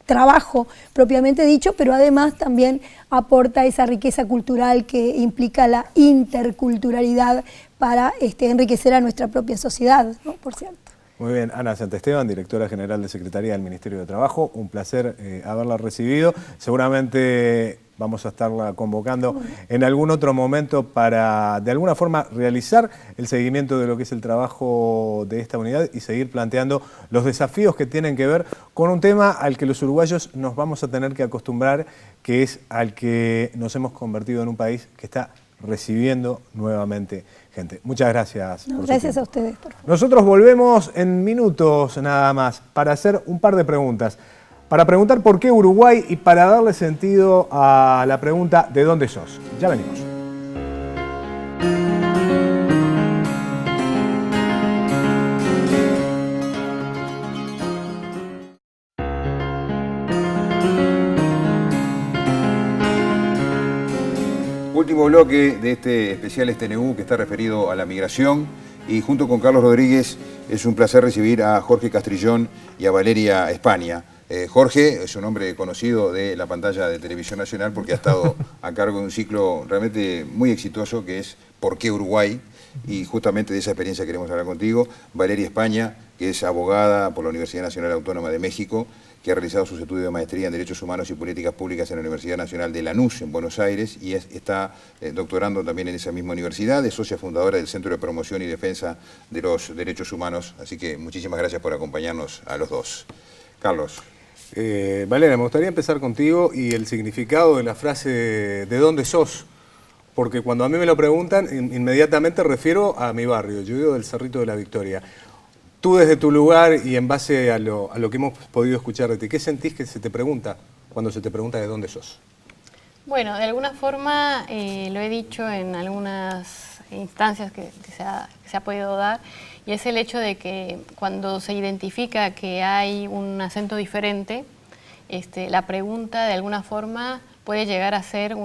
trabajo propiamente dicho, pero además también aporta esa riqueza cultural que implica la interculturalidad para enriquecer a nuestra propia sociedad, ¿no? Por cierto. Muy bien, Ana Santesteban, directora general de Secretaría del Ministerio de Trabajo, un placer haberla recibido. Seguramente vamos a estarla convocando en algún otro momento para, de alguna forma, realizar el seguimiento de lo que es el trabajo de esta unidad y seguir planteando los desafíos que tienen que ver con un tema al que los uruguayos nos vamos a tener que acostumbrar, que es al que nos hemos convertido en un país que está recibiendo nuevamente gente. Muchas gracias. No, gracias a ustedes, por favor. Nosotros volvemos en minutos nada más para hacer un par de preguntas. Para preguntar por qué Uruguay y para darle sentido a la pregunta ¿de dónde sos? Ya venimos. Último bloque de este especial TNU que está referido a la migración, y junto con Carlos Rodríguez es un placer recibir a Jorge Castrillón y a Valeria España. Jorge es un hombre conocido de la pantalla de Televisión Nacional porque ha estado a cargo de un ciclo realmente muy exitoso que es ¿Por qué Uruguay? Y justamente de esa experiencia queremos hablar contigo. Valeria España, que es abogada por la Universidad Nacional Autónoma de México, que ha realizado sus estudios de maestría en Derechos Humanos y Políticas Públicas en la Universidad Nacional de Lanús, en Buenos Aires, y está doctorando también en esa misma universidad, es socia fundadora del Centro de Promoción y Defensa de los Derechos Humanos, así que muchísimas gracias por acompañarnos a los dos. Carlos. Valeria, me gustaría empezar contigo y el significado de la frase ¿de dónde sos? Porque cuando a mí me lo preguntan, inmediatamente refiero a mi barrio, yo vivo del Cerrito de la Victoria. Tú desde tu lugar y en base a lo que hemos podido escuchar de ti, ¿qué sentís que se te pregunta cuando se te pregunta de dónde sos? Bueno, de alguna forma lo he dicho en algunas instancias que se ha podido dar, y es el hecho de que cuando se identifica que hay un acento diferente, la pregunta de alguna forma puede llegar a ser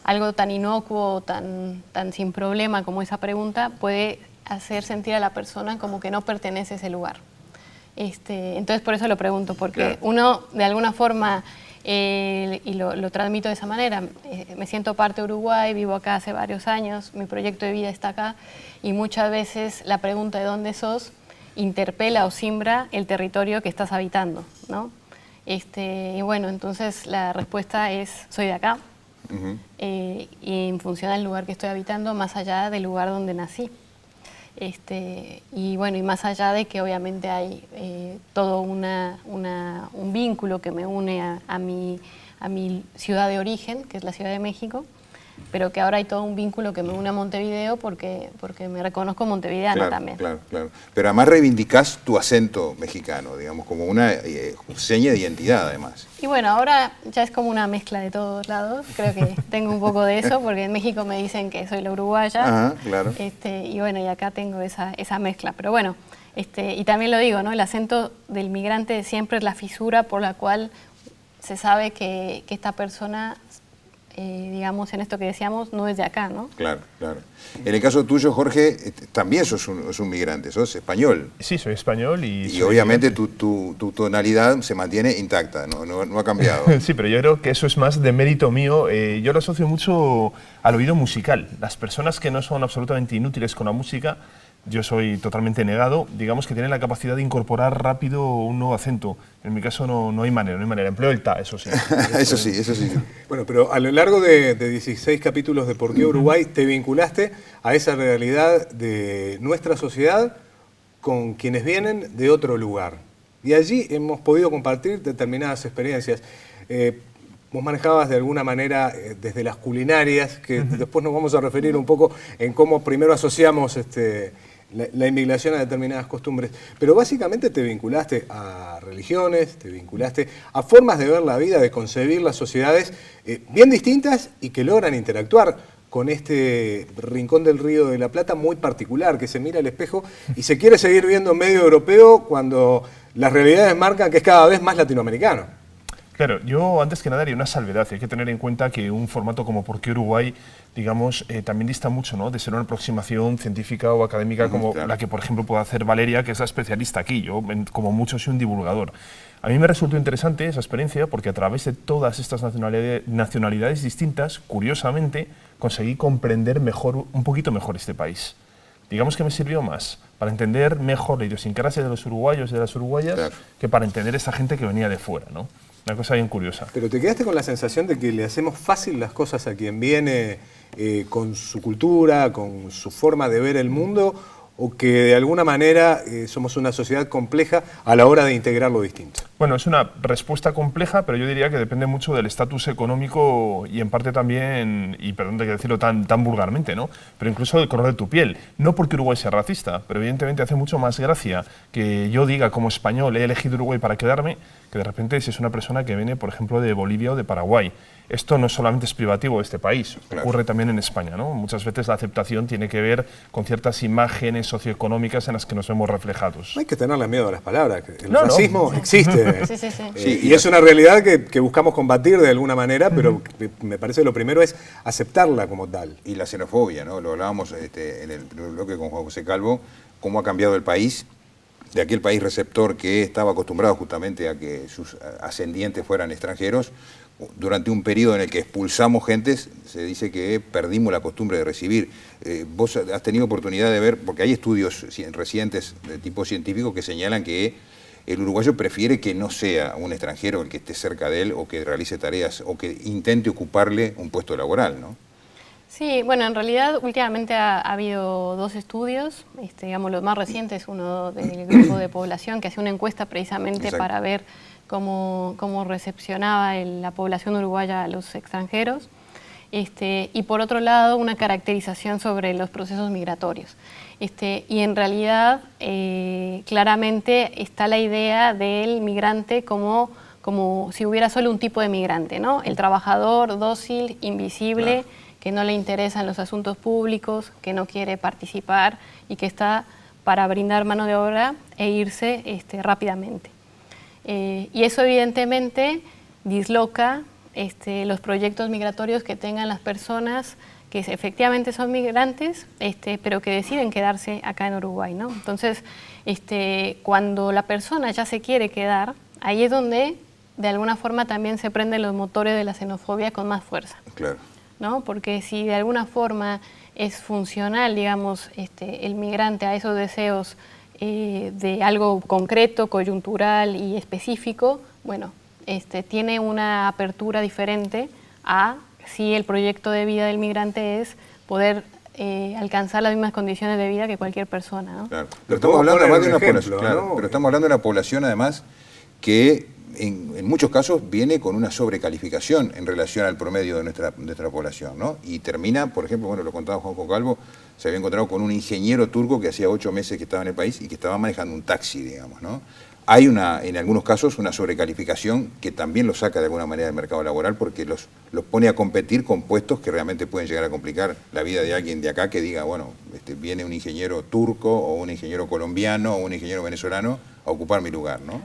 algo tan inocuo, tan sin problema como esa pregunta, puede hacer sentir a la persona como que no pertenece a ese lugar. Entonces por eso lo pregunto, porque claro, uno de alguna forma, y lo transmito de esa manera, me siento parte de Uruguay, vivo acá hace varios años, mi proyecto de vida está acá, y muchas veces la pregunta de dónde sos interpela o simbra el territorio que estás habitando, ¿no? Y bueno, entonces la respuesta es, soy de acá, y en función del lugar que estoy habitando, más allá del lugar donde nací. Y bueno, y más allá de que obviamente hay todo un vínculo que me une a mi ciudad de origen, que es la Ciudad de México, pero que ahora hay todo un vínculo que me une a Montevideo porque me reconozco montevideana, claro, también. Claro, claro. Pero además reivindicás tu acento mexicano, digamos, como una seña de identidad, además. Y bueno, ahora ya es como una mezcla de todos lados. Creo que tengo un poco de eso, porque en México me dicen que soy la uruguaya. Ajá, claro. Y bueno, y acá tengo esa mezcla. Pero bueno, y también lo digo, ¿no? El acento del migrante siempre es la fisura por la cual se sabe que esta persona, digamos, en esto que decíamos, no es de acá, ¿no? Claro, claro. En el caso tuyo, Jorge, también sos un migrante, sos español. Sí, soy español y obviamente tu tonalidad se mantiene intacta, no ha cambiado. Sí, pero yo creo que eso es más de mérito mío. Yo lo asocio mucho al oído musical. Las personas que no son absolutamente inútiles con la música, yo soy totalmente negado, digamos que tienen la capacidad de incorporar rápido un nuevo acento. En mi caso no hay manera, Empleo el ta, eso sí. Eso sí. Bueno, pero a lo largo de 16 capítulos de ¿Por qué Uruguay? Te vinculaste a esa realidad de nuestra sociedad con quienes vienen de otro lugar. Y allí hemos podido compartir determinadas experiencias. Vos manejabas de alguna manera desde las culinarias, que después nos vamos a referir un poco en cómo primero asociamos la inmigración a determinadas costumbres, pero básicamente te vinculaste a religiones, te vinculaste a formas de ver la vida, de concebir las sociedades bien distintas y que logran interactuar con este rincón del Río de la Plata muy particular, que se mira al espejo y se quiere seguir viendo medio europeo cuando las realidades marcan que es cada vez más latinoamericano. Claro, yo antes que nada haría una salvedad. Hay que tener en cuenta que un formato como ¿Por qué Uruguay?, digamos, también dista mucho, ¿no?, de ser una aproximación científica o académica como la que, por ejemplo, puede hacer Valeria, que es la especialista aquí. Yo, como mucho, soy un divulgador. A mí me resultó interesante esa experiencia porque a través de todas estas nacionalidades distintas, curiosamente, conseguí comprender un poquito mejor este país. Digamos que me sirvió más para entender mejor la idiosincrasia de los uruguayos y de las uruguayas que para entender esta gente que venía de fuera, ¿no? Una cosa bien curiosa. Pero te quedaste con la sensación de que le hacemos fácil las cosas a quien viene con su cultura, con su forma de ver el mundo, o que de alguna manera somos una sociedad compleja a la hora de integrar lo distinto. Bueno, es una respuesta compleja, pero yo diría que depende mucho del estatus económico y en parte también, y perdón de decirlo tan vulgarmente, ¿no?, pero incluso del color de tu piel. No porque Uruguay sea racista, pero evidentemente hace mucho más gracia que yo diga como español he elegido Uruguay para quedarme, que de repente si es una persona que viene, por ejemplo, de Bolivia o de Paraguay. Esto no solamente es privativo de este país, ocurre también en España, ¿no? Muchas veces la aceptación tiene que ver con ciertas imágenes socioeconómicas en las que nos vemos reflejados. No hay que tenerle miedo a las palabras, el racismo existe. Sí. Y es una realidad que buscamos combatir de alguna manera, pero me parece que lo primero es aceptarla como tal. Y la xenofobia, ¿no? Lo hablábamos en el primer bloque con Juan José Calvo, cómo ha cambiado el país, de aquel país receptor que estaba acostumbrado justamente a que sus ascendientes fueran extranjeros. Durante un periodo en el que expulsamos gentes, se dice que perdimos la costumbre de recibir. Vos has tenido oportunidad de ver, porque hay estudios recientes de tipo científico que señalan que el uruguayo prefiere que no sea un extranjero el que esté cerca de él o que realice tareas o que intente ocuparle un puesto laboral, ¿no? Sí, bueno, en realidad últimamente ha habido dos estudios, digamos los más recientes, uno del grupo de población que hace una encuesta precisamente para ver cómo recepcionaba la población uruguaya a los extranjeros, y por otro lado una caracterización sobre los procesos migratorios. Y en realidad claramente está la idea del migrante como si hubiera solo un tipo de migrante, ¿no? El trabajador dócil, invisible, que no le interesan los asuntos públicos, que no quiere participar y que está para brindar mano de obra e irse rápidamente. Y eso evidentemente disloca los proyectos migratorios que tengan las personas que efectivamente son migrantes, pero que deciden quedarse acá en Uruguay, ¿no? Entonces, cuando la persona ya se quiere quedar, ahí es donde de alguna forma también se prenden los motores de la xenofobia con más fuerza. Claro. ¿No? Porque si de alguna forma es funcional, digamos, el migrante a esos deseos de algo concreto, coyuntural y específico, bueno, tiene una apertura diferente a si el proyecto de vida del migrante es poder alcanzar las mismas condiciones de vida que cualquier persona, ¿no? Claro. Pero estamos hablando además de una población, pero estamos hablando de una población además que en muchos casos viene con una sobrecalificación en relación al promedio de nuestra población, ¿no? Y termina, por ejemplo, bueno, lo contaba Juan Calvo, se había encontrado con un ingeniero turco que hacía 8 meses que estaba en el país y que estaba manejando un taxi, digamos, ¿no? Hay en algunos casos una sobrecalificación que también los saca de alguna manera del mercado laboral porque los pone a competir con puestos que realmente pueden llegar a complicar la vida de alguien de acá que diga, bueno, viene un ingeniero turco o un ingeniero colombiano o un ingeniero venezolano a ocupar mi lugar, ¿no?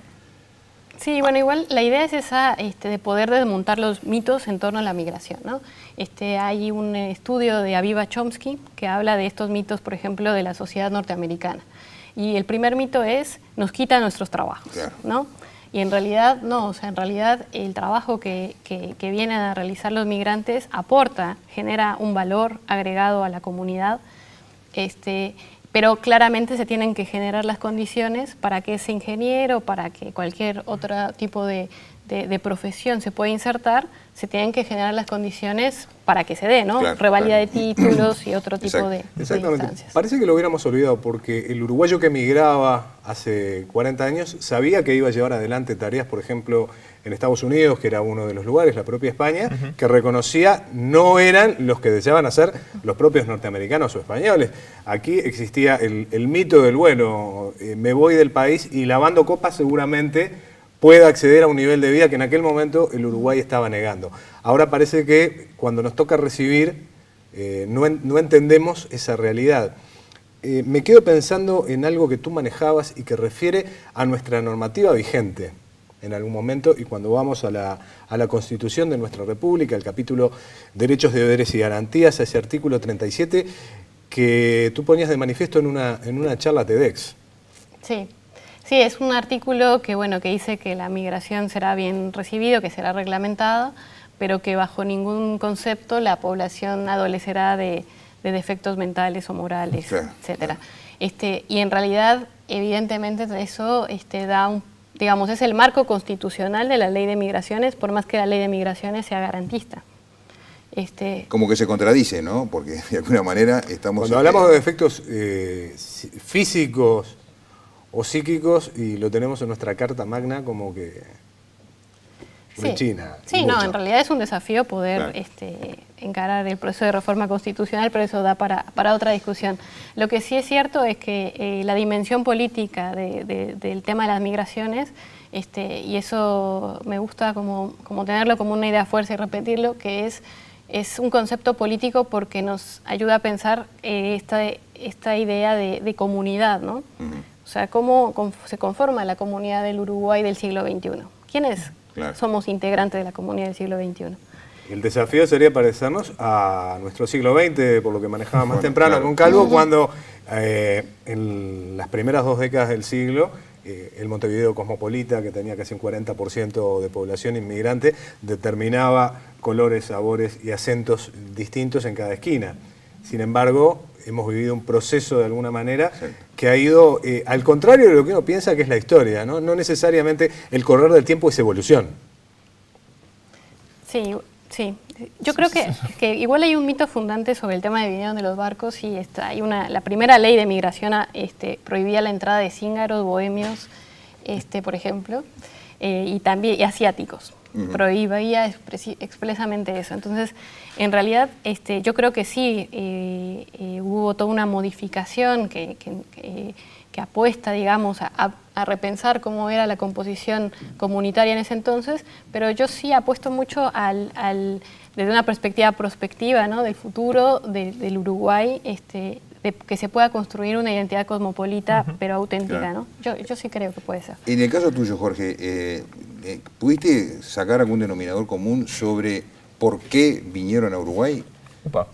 Sí, bueno, igual la idea es esa de poder desmontar los mitos en torno a la migración, ¿no? Hay un estudio de Aviva Chomsky que habla de estos mitos, por ejemplo, de la sociedad norteamericana. Y el primer mito es, nos quita nuestros trabajos, ¿no? Y en realidad no, o sea, en realidad el trabajo que vienen a realizar los migrantes aporta, genera un valor agregado a la comunidad, pero claramente se tienen que generar las condiciones para que ese ingeniero, para que cualquier otro tipo de profesión se pueda insertar, se tienen que generar las condiciones para que se dé, ¿no? Revalida de títulos y otro tipo de instancias. Parece que lo hubiéramos olvidado porque el uruguayo que migraba hace 40 años sabía que iba a llevar adelante tareas, por ejemplo, en Estados Unidos, que era uno de los lugares, la propia España, que reconocía no eran los que deseaban hacer los propios norteamericanos o españoles. Aquí existía el mito del, bueno, me voy del país y lavando copas seguramente pueda acceder a un nivel de vida que en aquel momento el Uruguay estaba negando. Ahora parece que cuando nos toca recibir no entendemos esa realidad. Me quedo pensando en algo que tú manejabas y que refiere a nuestra normativa vigente. en algún momento, y cuando vamos a la Constitución de nuestra República, el capítulo Derechos, Deberes y Garantías, ese artículo 37, que tú ponías de manifiesto en una charla TEDx. Sí. Sí, es un artículo que, bueno, que dice que la migración será bien recibido, que será reglamentada, pero que bajo ningún concepto la población adolecerá de defectos mentales o morales, claro, etcétera. Y en realidad, evidentemente, eso digamos, es el marco constitucional de la ley de migraciones, por más que la ley de migraciones sea garantista. Como que se contradice, ¿no? Porque de alguna manera estamos... Cuando hablamos de defectos físicos o psíquicos, y lo tenemos en nuestra Carta Magna, como que rechina. Sí, no, en realidad es un desafío poder encarar el proceso de reforma constitucional, pero eso da para otra discusión. Lo que sí es cierto es que la dimensión política del tema de las migraciones, y eso me gusta como tenerlo como una idea fuerza y repetirlo, que es un concepto político porque nos ayuda a pensar esta idea de comunidad, ¿no? O sea, cómo se conforma la comunidad del Uruguay del siglo XXI. ¿Quiénes somos integrantes de la comunidad del siglo XXI? El desafío sería parecernos a nuestro siglo XX, por lo que manejaba más temprano con Calvo, cuando en las primeras 2 décadas del siglo, el Montevideo cosmopolita, que tenía casi un 40% de población inmigrante, determinaba colores, sabores y acentos distintos en cada esquina. Sin embargo, hemos vivido un proceso de alguna manera que ha ido al contrario de lo que uno piensa que es la historia, ¿no? No necesariamente el correr del tiempo es evolución. Sí. Yo creo que igual hay un mito fundante sobre el tema de vinieron de los barcos, y la primera ley de migración prohibía la entrada de cíngaros, bohemios, por ejemplo, y asiáticos. Prohibía expresamente eso. Entonces, en realidad, yo creo que sí hubo toda una modificación que apuesta, digamos, a repensar cómo era la composición comunitaria en ese entonces, pero yo sí apuesto mucho desde una perspectiva prospectiva, ¿no? Del futuro del Uruguay, de que se pueda construir una identidad cosmopolita, pero auténtica, ¿no? Yo sí creo que puede ser. En el caso tuyo, Jorge, ¿pudiste sacar algún denominador común sobre por qué vinieron a Uruguay? Opa.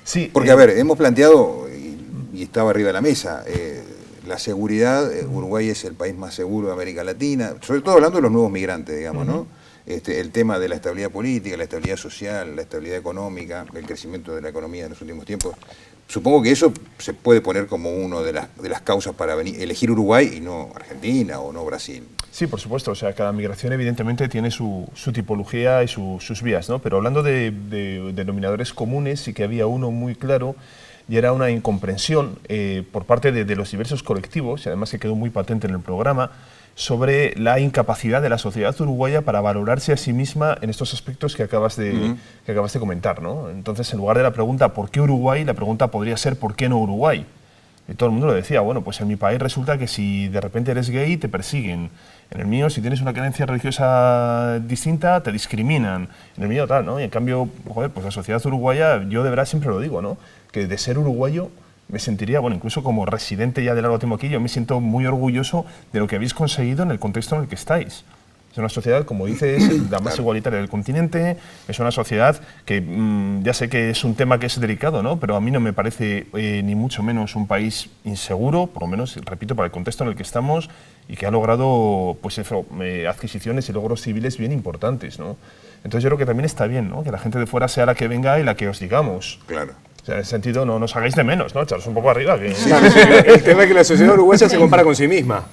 Sí. Porque, a ver, hemos planteado, y estaba arriba de la mesa, la seguridad. Uruguay es el país más seguro de América Latina, sobre todo hablando de los nuevos migrantes, digamos, ¿no? El tema de la estabilidad política, la estabilidad social, la estabilidad económica, el crecimiento de la economía en los últimos tiempos. Supongo que eso se puede poner como una de las causas para elegir Uruguay y no Argentina o no Brasil. Sí, por supuesto. O sea, cada migración evidentemente tiene su tipología y sus vías, ¿no? Pero hablando de denominadores comunes, sí que había uno muy claro, y era una incomprensión por parte de los diversos colectivos, y además que quedó muy patente en el programa, sobre la incapacidad de la sociedad uruguaya para valorarse a sí misma en estos aspectos que acabas de comentar, ¿no? Entonces, en lugar de la pregunta ¿por qué Uruguay?, la pregunta podría ser ¿por qué no Uruguay? Y todo el mundo lo decía, bueno, pues en mi país resulta que si de repente eres gay te persiguen. En el mío, si tienes una creencia religiosa distinta, te discriminan. En el mío tal, ¿no? Y en cambio, joder, pues la sociedad uruguaya, yo de verdad siempre lo digo, ¿no? Que de ser uruguayo me sentiría, bueno, incluso como residente ya de largo tiempo aquí, yo me siento muy orgulloso de lo que habéis conseguido en el contexto en el que estáis. Es una sociedad, como dices, la más igualitaria del continente, es una sociedad que ya sé que es un tema que es delicado, ¿no? Pero a mí no me parece ni mucho menos un país inseguro, por lo menos, repito, para el contexto en el que estamos, y que ha logrado pues eso, adquisiciones y logros civiles bien importantes, ¿no? Entonces yo creo que también está bien, ¿no? Que la gente de fuera sea la que venga y la que os digamos. Claro. O sea, en ese sentido no nos hagáis de menos, ¿no? Echaros un poco arriba. Que... El tema es que la sociedad uruguaya se compara con sí misma.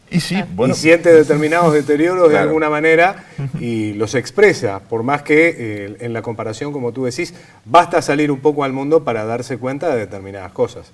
Y sí, bueno. Y siente determinados deterioros de alguna manera y los expresa, por más que en la comparación, como tú decís, basta salir un poco al mundo para darse cuenta de determinadas cosas.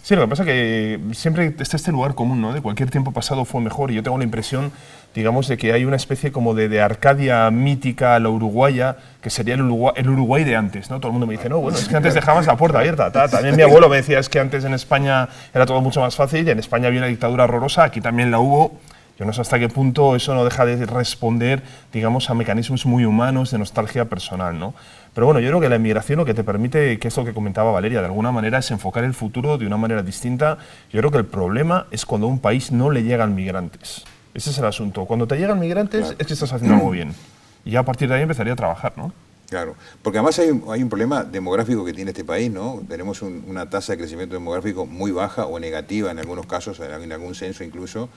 Sí, lo que pasa es que siempre está este lugar común, ¿no? De cualquier tiempo pasado fue mejor, y yo tengo la impresión, digamos, de que hay una especie como de Arcadia mítica a la uruguaya, que sería el Uruguay de antes, ¿no? Todo el mundo me dice, no, bueno, es que antes dejabas la puerta abierta. También mi abuelo me decía, es que antes en España era todo mucho más fácil, y en España había una dictadura horrorosa, aquí también la hubo. Yo no sé hasta qué punto eso no deja de responder, digamos, a mecanismos muy humanos de nostalgia personal, ¿no? Pero bueno, yo creo que la inmigración lo que te permite, que es lo que comentaba Valeria, de alguna manera es enfocar el futuro de una manera distinta. Yo creo que el problema es cuando a un país no le llegan migrantes. Ese es el asunto. Cuando te llegan migrantes es que estás haciendo algo bien. Y ya a partir de ahí empezaría a trabajar, ¿no? Claro, porque además hay un problema demográfico que tiene este país, ¿no? Tenemos una tasa de crecimiento demográfico muy baja o negativa en algunos casos, en algún censo incluso.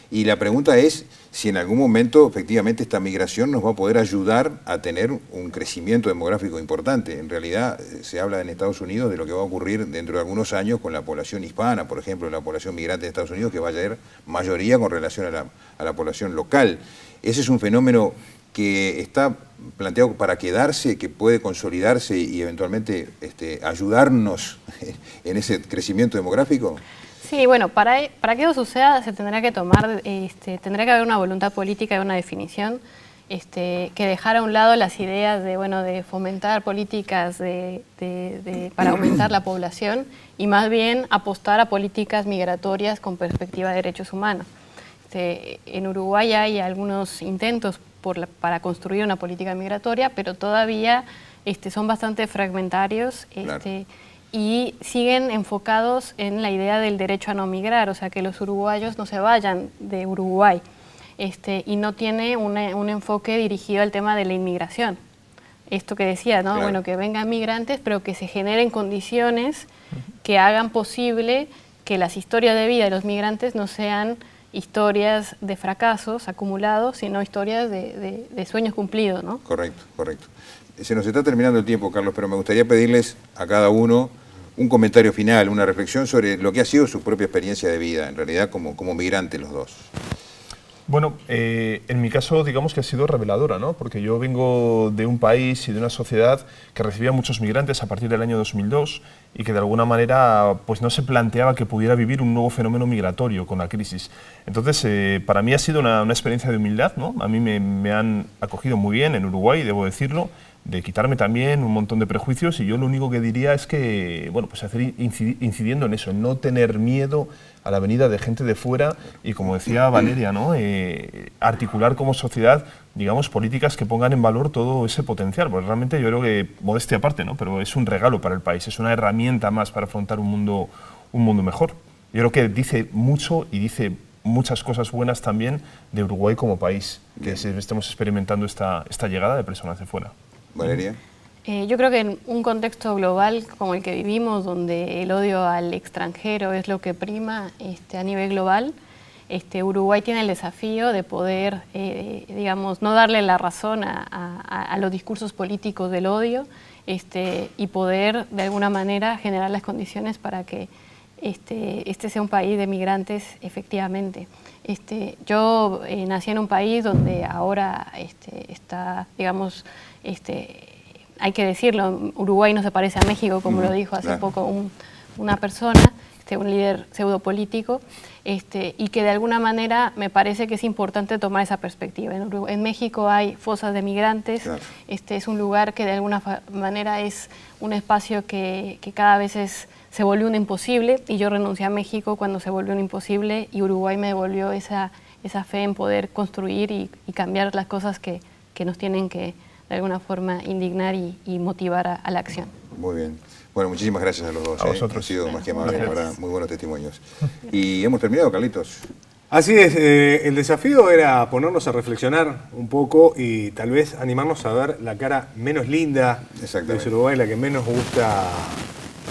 Y la pregunta es si en algún momento efectivamente esta migración nos va a poder ayudar a tener un crecimiento demográfico importante. En realidad se habla en Estados Unidos de lo que va a ocurrir dentro de algunos años con la población hispana, por ejemplo, la población migrante de Estados Unidos, que va a ser mayoría con relación a la población local. Ese es un fenómeno que está planteado para quedarse, que puede consolidarse y eventualmente ayudarnos en ese crecimiento demográfico. Sí, bueno, para que eso suceda se tendrá que tomar, tendrá que haber una voluntad política y una definición que dejar a un lado las ideas de fomentar políticas para aumentar la población y más bien apostar a políticas migratorias con perspectiva de derechos humanos. En Uruguay hay algunos intentos para construir una política migratoria, pero todavía son bastante fragmentarios. Claro. Y siguen enfocados en la idea del derecho a no migrar, o sea, que los uruguayos no se vayan de Uruguay, y no tiene un enfoque dirigido al tema de la inmigración. Esto que decía, ¿no? Claro. Bueno, que vengan migrantes, pero que se generen condiciones que hagan posible que las historias de vida de los migrantes no sean historias de fracasos acumulados, sino historias de sueños cumplidos, ¿no? Correcto, correcto. Se nos está terminando el tiempo, Carlos, pero me gustaría pedirles a cada uno un comentario final, una reflexión sobre lo que ha sido su propia experiencia de vida, en realidad como migrantes los dos. Bueno, en mi caso digamos que ha sido reveladora, ¿no? Porque yo vengo de un país y de una sociedad que recibía muchos migrantes a partir del año 2002 y que de alguna manera pues no se planteaba que pudiera vivir un nuevo fenómeno migratorio con la crisis. Entonces, para mí ha sido una experiencia de humildad, ¿no? A mí me han acogido muy bien en Uruguay, debo decirlo, de quitarme también un montón de prejuicios, y yo lo único que diría es que, bueno, pues incidiendo en eso, en no tener miedo a la venida de gente de fuera y, como decía Valeria, ¿no? Articular como sociedad, digamos, políticas que pongan en valor todo ese potencial, porque realmente yo creo que, modestia aparte, ¿no? Pero es un regalo para el país, es una herramienta más para afrontar un mundo mejor. Yo creo que dice mucho y dice muchas cosas buenas también de Uruguay como país, que estemos experimentando esta llegada de personas de fuera. Valeria. Yo creo que en un contexto global como el que vivimos, donde el odio al extranjero es lo que prima a nivel global, Uruguay tiene el desafío de poder, digamos, no darle la razón a los discursos políticos del odio, y poder de alguna manera generar las condiciones para que este sea un país de migrantes efectivamente. Yo nací en un país donde ahora está, digamos, hay que decirlo, Uruguay no se parece a México, como lo dijo hace poco una persona, un líder pseudopolítico, y que de alguna manera me parece que es importante tomar esa perspectiva. En México hay fosas de migrantes, claro. Es un lugar que de alguna manera es un espacio que cada vez se volvió un imposible, y yo renuncié a México cuando se volvió un imposible, y Uruguay me devolvió esa fe en poder construir y cambiar las cosas que nos tienen que de alguna forma indignar y motivar a la acción. Muy bien. Bueno, muchísimas gracias a los dos. A vosotros. Han sido más que amables, la verdad, muy buenos testimonios. Y hemos terminado, Carlitos. Así es, el desafío era ponernos a reflexionar un poco y tal vez animarnos a ver la cara menos linda de Uruguay, la que menos gusta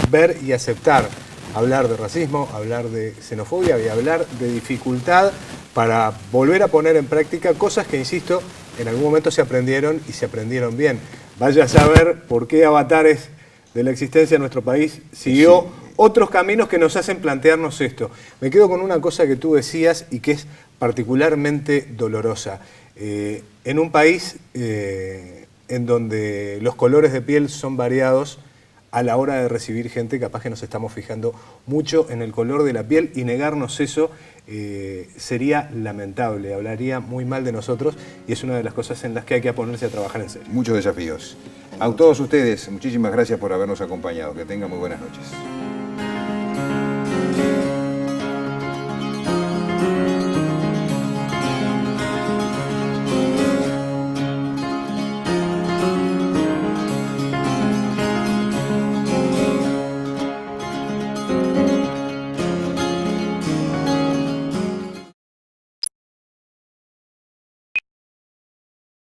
ver y aceptar. Hablar de racismo, hablar de xenofobia y hablar de dificultad para volver a poner en práctica cosas que, insisto, en algún momento se aprendieron y se aprendieron bien. Vaya a saber por qué avatares de la existencia de nuestro país siguió otros caminos que nos hacen plantearnos esto. Me quedo con una cosa que tú decías y que es particularmente dolorosa. En un país en donde los colores de piel son variados, a la hora de recibir gente, capaz que nos estamos fijando mucho en el color de la piel, y negarnos eso sería lamentable, hablaría muy mal de nosotros, y es una de las cosas en las que hay que ponerse a trabajar en serio. Muchos desafíos. A todos ustedes, muchísimas gracias por habernos acompañado. Que tengan muy buenas noches.